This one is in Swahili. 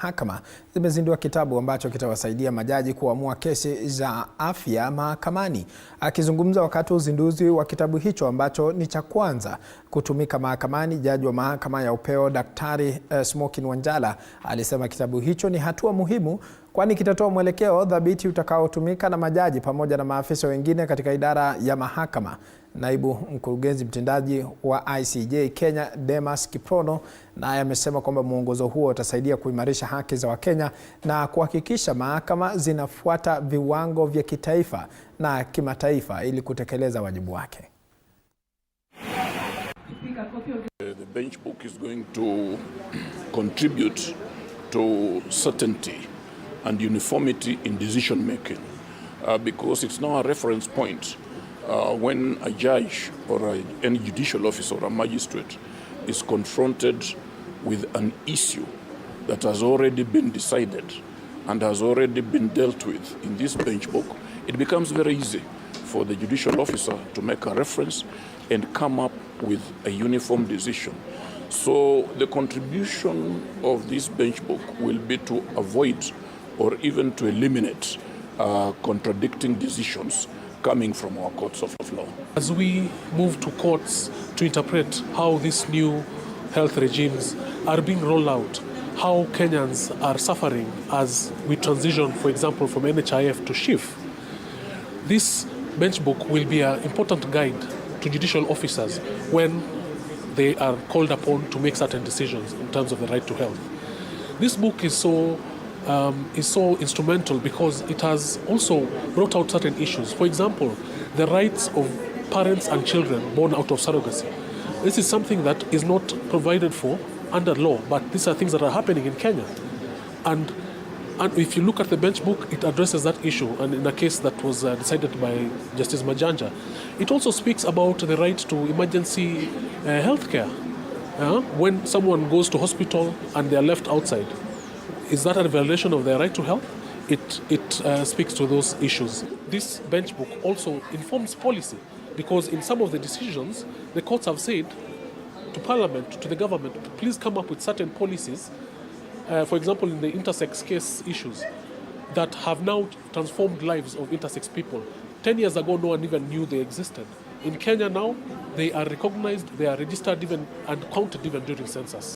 Mahakama zimezindua kitabu ambacho kitawasaidia majaji kuamua kesi za afya mahakamani. Akizungumza wakati wa uzinduzi wa kitabu hicho ambacho ni cha kwanza kutumika mahakamani, jaji wa mahakama ya upeo Daktari Smokin Wanjala alisema kitabu hicho ni hatua muhimu kwani kitatoa mwelekeo thabiti utakaotumika na majaji pamoja na maafisa wengine katika idara ya mahakama. Naibu mkurugenzi mtendaji wa ICJ Kenya Demas Kiprono naye amesema kwamba mwongozo huo utasaidia kuimarisha haki za Wakenya na kuhakikisha mahakama zinafuata viwango vya kitaifa na kimataifa ili kutekeleza wajibu wake. The bench book is going to contribute to certainty and uniformity in decision making because it's now a reference point when a judge or any judicial officer or a magistrate is confronted with an issue that has already been decided and has already been dealt with in this bench book. It becomes very easy for the judicial officer to make a reference and come up with a uniform decision. So the contribution of this bench book will be to avoid or even to eliminate contradicting decisions coming from our courts of law. As we move to courts to interpret how these new health regimes are being rolled out, how Kenyans are suffering as we transition, for example, from NHIF to SHIF, this bench book will be an important guide to judicial officers when they are called upon to make certain decisions in terms of the right to health. This book is so instrumental because it has also brought out certain issues. For example, the rights of parents and children born out of surrogacy. This is something that is not provided for under law, but these are things that are happening in Kenya. And if you look at the bench book, it addresses that issue, and in a case that was decided by Justice Majanja, it also speaks about the right to emergency health care. When someone goes to hospital and they are left outside, is that a violation of their right to health? It speaks to those issues. This bench book also informs policy because in some of the decisions, the courts have said to Parliament, to the government, please come up with certain policies, for example, in the intersex case issues that have now transformed lives of intersex people. 10 years ago, no one even knew they existed. In Kenya now, they are recognized, they are registered even and counted even during census.